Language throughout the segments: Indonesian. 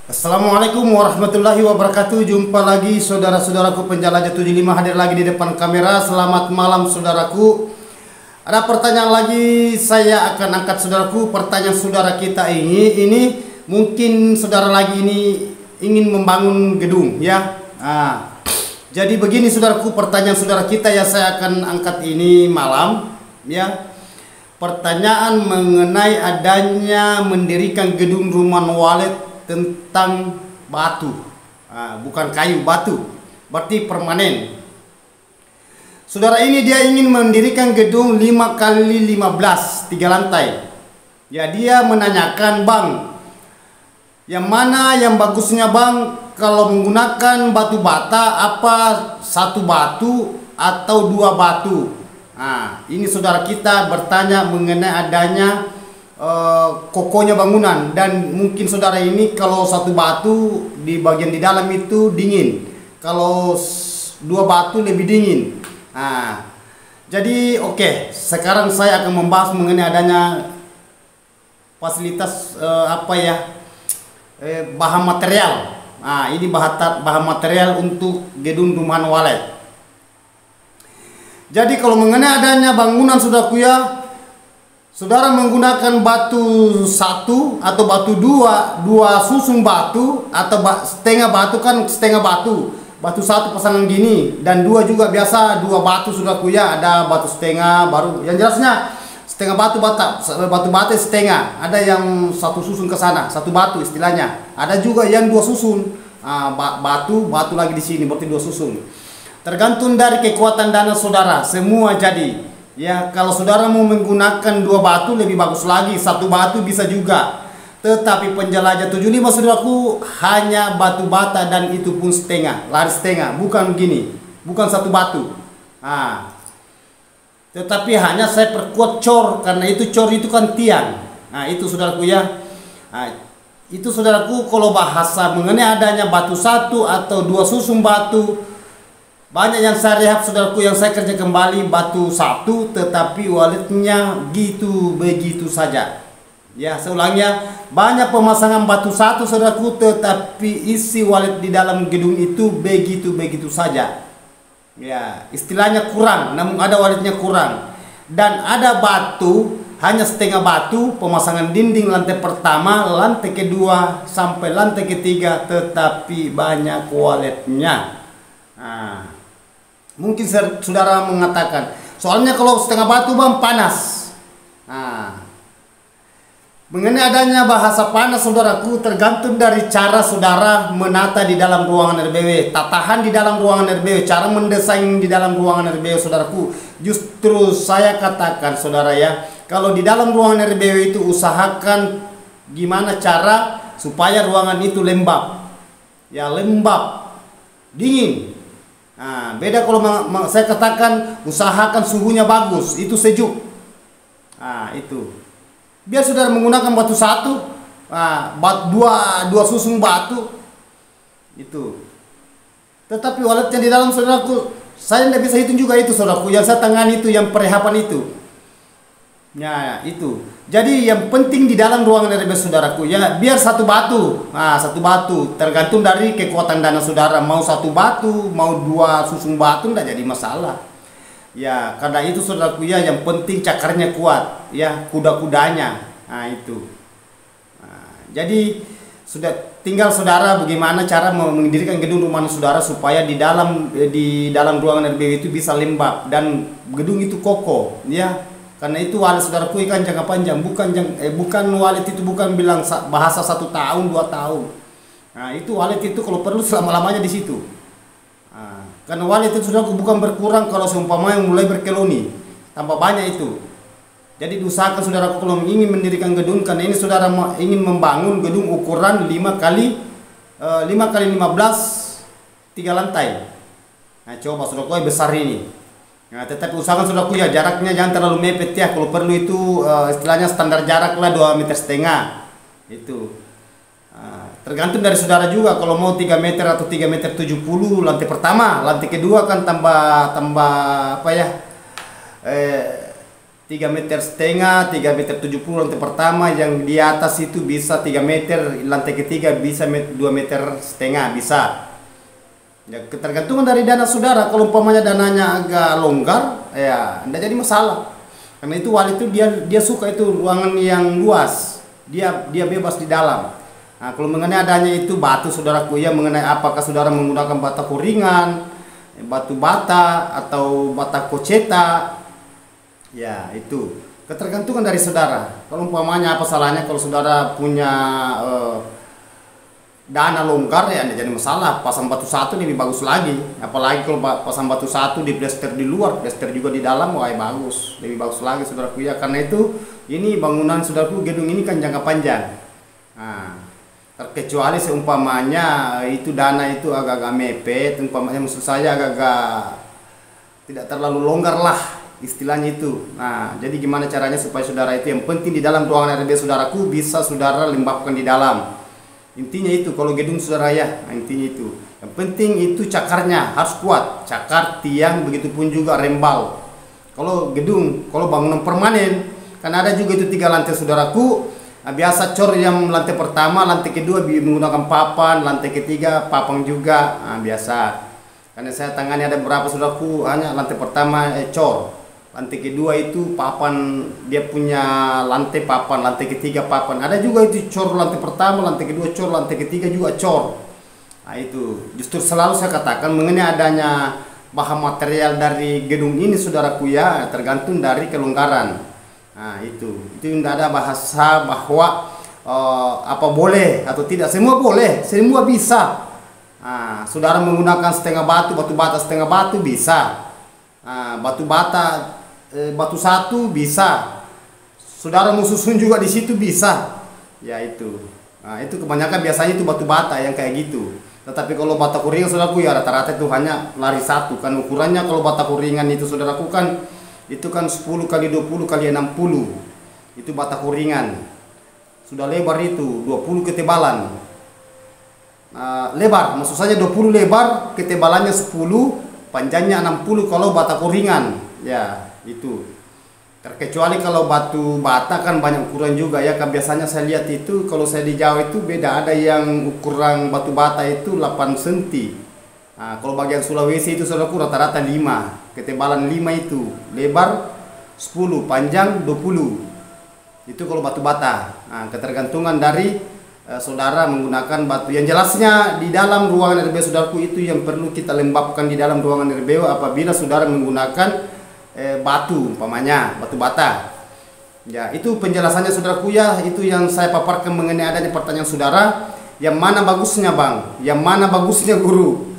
Assalamualaikum warahmatullahi wabarakatuh. Jumpa lagi saudara-saudaraku penjelajah 75 hadir lagi di depan kamera. Selamat malam saudaraku. Ada pertanyaan lagi saya akan angkat saudaraku. Pertanyaan saudara kita ini mungkin saudara lagi ini ingin membangun gedung ya. Jadi begini saudaraku, pertanyaan saudara kita ya saya akan angkat ini malam ya. Pertanyaan mengenai adanya mendirikan gedung rumah walet tentang batu, bukan kayu, batu, berarti permanen. Saudara ini dia ingin mendirikan gedung 5 kali 15 3 lantai. Ya dia menanyakan, bang, yang mana yang bagusnya bang kalau menggunakan batu bata, apa satu batu atau dua batu? Ini saudara kita bertanya mengenai adanya kokohnya bangunan, dan mungkin saudara ini kalau satu batu di bagian di dalam itu dingin, kalau dua batu lebih dingin. Jadi oke, sekarang saya akan membahas mengenai adanya fasilitas bahan material. Ini bahan material untuk gedung rumahan walet. Jadi kalau mengenai adanya bangunan saudaraku ya, saudara menggunakan batu satu atau batu dua susun batu atau setengah batu, kan setengah batu satu pasangan gini, dan dua juga biasa dua batu saudaraku ya. Ada batu setengah baru, yang jelasnya setengah batu bata setengah, ada yang satu susun ke sana satu batu istilahnya, ada juga yang dua susun batu lagi di sini, berarti dua susun. Tergantung dari kekuatan dana saudara semua. Jadi ya, kalau saudara mau menggunakan dua batu lebih bagus lagi, satu batu bisa juga. Tetapi penjelajah 75 saudaraku hanya batu bata, dan itu pun setengah, lari setengah, bukan gini, bukan satu batu. Tetapi hanya saya perkuat cor, karena itu cor itu kan tiang. Itu saudaraku ya. Itu saudaraku kalau bahasa mengenai adanya batu satu atau dua susun batu, banyak yang saya lihat saudaraku, yang saya kerja kembali batu satu tetapi waletnya gitu begitu saja. Ya, seulangnya, banyak pemasangan batu satu saudaraku tetapi isi walet di dalam gedung itu begitu saja. Ya, istilahnya kurang, namun ada waletnya kurang. Dan ada batu hanya setengah batu, pemasangan dinding lantai pertama, lantai kedua sampai lantai ketiga, tetapi banyak waletnya. Mungkin saudara mengatakan, soalnya kalau setengah batu bang panas. Mengenai adanya bahasa panas saudaraku tergantung dari cara saudara menata di dalam ruangan RBW, tatahan di dalam ruangan RBW, cara mendesain di dalam ruangan RBW saudaraku. Justru saya katakan saudara ya, kalau di dalam ruangan RBW itu usahakan gimana cara supaya ruangan itu lembab. Ya, lembab, dingin. Beda kalau saya katakan usahakan suhunya bagus, itu sejuk. Itu biar saudara menggunakan batu satu, dua susun batu itu, tetapi waletnya di dalam saudaraku saya tidak bisa hitung juga itu saudaraku. Yang saya tangani itu yang perehapan itu. Ya, itu. Jadi yang penting di dalam ruangan RB saudaraku ya, biar satu batu. Satu batu tergantung dari kekuatan dana saudara, mau satu batu mau dua susun batu tidak jadi masalah. Ya, karena itu saudaraku ya, yang penting cakarnya kuat ya, kuda-kudanya. Itu. Jadi sudah tinggal saudara bagaimana cara mendirikan gedung rumah saudara supaya di dalam ruangan RB itu bisa lembab dan gedung itu kokoh ya. Karena itu walet saudaraku kan jangka panjang, bukan walet itu bukan bilang bahasa 1 tahun 2 tahun. Itu walet itu kalau perlu selama-lamanya di situ. Karena walet itu saudaraku bukan berkurang kalau seumpamanya mulai berkeloni, tambah banyak itu. Jadi diusahakan saudaraku kalau ingin mendirikan gedung, karena ini saudara ingin membangun gedung ukuran 5 kali 15 3 lantai. Coba saudaraku besar ini. Tetapi usahakan saudaraku ya jaraknya jangan terlalu mepet ya. Kalau perlu itu istilahnya standar jarak lah 2,5 meter. Itu tergantung dari saudara juga. Kalau mau 3 meter atau 3,70 meter lantai pertama, lantai kedua kan tambah 3,5 meter, 3,70 meter lantai pertama, yang di atas itu bisa 3 meter, lantai ketiga bisa 2,5 meter bisa. Ya, ketergantungan dari dana saudara. Kalau umpamanya dananya agak longgar, ya tidak jadi masalah. Karena itu wali itu dia suka itu ruangan yang luas, dia bebas di dalam. Nah, kalau mengenai adanya itu batu saudaraku, ya mengenai apakah saudara menggunakan bata kuringan, batu bata atau bata koceta, ya itu ketergantungan dari saudara. Kalau umpamanya apa salahnya kalau saudara punya dana longgar, ya tidak jadi masalah, pasang batu satu lebih bagus lagi. Apalagi kalau pasang batu satu di plester di luar, plester juga di dalam, wah bagus, lebih bagus lagi saudaraku ya. Karena itu ini bangunan saudaraku, gedung ini kan jangka panjang. Nah, terkecuali seumpamanya itu dana itu agak-agak mepet, umpamanya maksud saya agak-agak tidak terlalu longgar lah istilahnya itu. Nah, jadi gimana caranya supaya saudara itu, yang penting di dalam ruangan RB saudaraku bisa saudara lembabkan di dalam. Intinya itu kalau gedung saudara ya, nah, intinya itu. Yang penting itu cakarnya harus kuat, cakar, tiang, begitupun juga rembal. Kalau gedung, kalau bangunan permanen, kan ada juga itu 3 lantai saudaraku. Nah, biasa cor yang lantai pertama, lantai kedua menggunakan papan, lantai ketiga papan juga, nah, biasa. Karena saya tangani ada beberapa saudaraku hanya lantai pertama cor. Lantai kedua itu papan, dia punya lantai papan, lantai ketiga papan. Ada juga itu cor lantai pertama, lantai kedua cor, lantai ketiga juga cor. Nah itu justru selalu saya katakan mengenai adanya bahan material dari gedung ini saudaraku ya, tergantung dari kelonggaran. Nah itu tidak ada bahasa bahwa apa boleh atau tidak, semua boleh, semua bisa. Nah, saudara menggunakan setengah batu, batu bata setengah batu bisa. Nah, batu bata batu satu bisa, saudara mau susun juga di situ bisa, ya itu. Nah, itu kebanyakan biasanya itu batu bata yang kayak gitu. Tetapi kalau bata kuringan saudaraku ya rata-rata itu hanya lari satu, kan ukurannya kalau bata kuringan itu saudaraku kan itu kan 10 kali 20 kali 60, itu bata kuringan. Sudah lebar itu 20 ketebalan. Lebar, maksud saja 20 lebar, ketebalannya 10, panjangnya 60 kalau bata kuringan, ya. Itu terkecuali kalau batu bata kan banyak ukuran juga ya, kan biasanya saya lihat itu kalau saya di Jawa itu beda, ada yang ukuran batu bata itu 8 cm. Nah, kalau bagian Sulawesi itu saudaraku rata-rata 5, ketebalan 5 itu, lebar 10, panjang 20. Itu kalau batu bata. Nah, ketergantungan dari saudara menggunakan batu. Yang jelasnya di dalam ruangan RBO saudaraku itu yang perlu kita lembabkan di dalam ruangan RBO apabila saudara menggunakan batu, umpamanya batu bata. Ya, itu penjelasannya saudaraku ya, itu yang saya paparkan mengenai adanya pertanyaan saudara, yang mana bagusnya bang, yang mana bagusnya guru.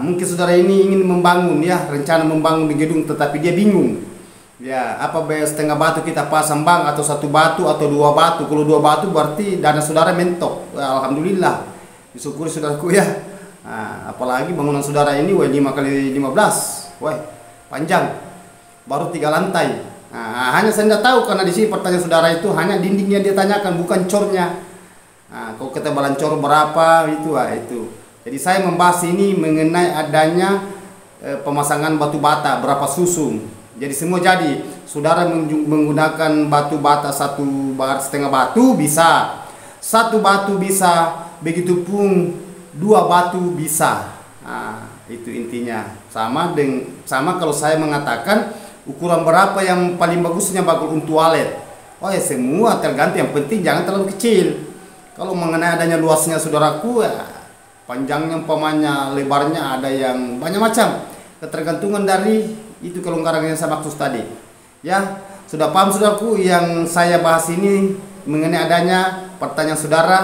Mungkin saudara ini ingin membangun ya, rencana membangun di gedung tetapi dia bingung. Ya, apa setengah batu kita pasang bang, atau 1 batu atau 2 batu. Kalau 2 batu berarti dana saudara mentok. Alhamdulillah, disyukuri saudaraku ya. Apalagi bangunan saudara ini 5 kali 15, panjang. Baru 3 lantai. Hanya saya tidak tahu karena di sini pertanyaan saudara itu hanya dindingnya dia tanyakan, bukan cornya. Kalau ketebalan cor berapa itu, itu. Jadi saya membahas ini mengenai adanya pemasangan batu bata berapa susun. Jadi semua jadi. Saudara menggunakan batu bata 1,5 batu bisa, 1 batu bisa, begitupun 2 batu bisa. Itu intinya. Sama kalau saya mengatakan ukuran berapa yang paling bagusnya bagus untuk toilet. Ya semua tergantung, yang penting jangan terlalu kecil. Kalau mengenai adanya luasnya saudaraku ya, panjangnya umpamanya, lebarnya ada yang banyak macam. Ketergantungan dari itu kelonggaran yang saya maksud tadi. Ya, sudah paham saudaraku yang saya bahas ini mengenai adanya pertanyaan saudara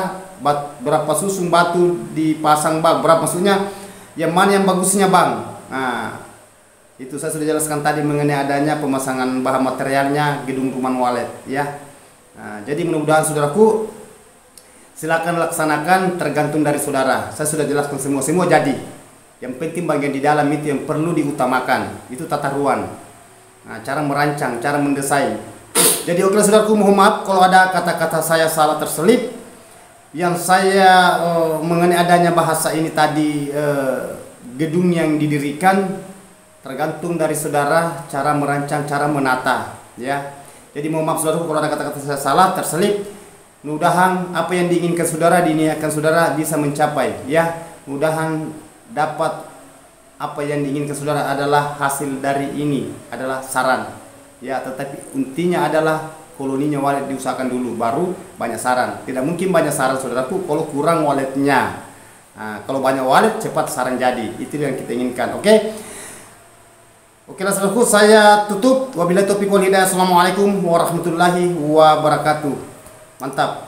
berapa susun batu dipasang bang, berapa maksudnya yang mana yang bagusnya bang. Itu saya sudah jelaskan tadi mengenai adanya pemasangan bahan materialnya gedung rumah walet ya. Jadi mudah-mudahan saudaraku silakan laksanakan, tergantung dari saudara. Saya sudah jelaskan semua jadi. Yang penting bagian di dalam itu yang perlu diutamakan, itu tata ruang. Cara merancang, cara mendesain. Jadi oke saudaraku, mohon maaf kalau ada kata-kata saya salah terselip. Yang saya mengenai adanya bahasa ini tadi gedung yang didirikan tergantung dari saudara, cara merancang, cara menata. ya. Jadi mohon maaf saudaraku kalau ada kata-kata saya salah, terselip. Mudahan apa yang diinginkan saudara, diniatkan saudara bisa mencapai, ya. Mudahan dapat apa yang diinginkan saudara adalah hasil dari ini adalah saran, ya. Tetapi intinya adalah koloninya wallet diusahakan dulu, baru banyak saran. Tidak mungkin banyak saran saudaraku kalau kurang walletnya. Nah, kalau banyak wallet cepat saran jadi, itu yang kita inginkan. Oke. Oke lah saudaraku, saya tutup. Wabillahi taufiq wal hidayah. Assalamualaikum warahmatullahi wabarakatuh. Mantap.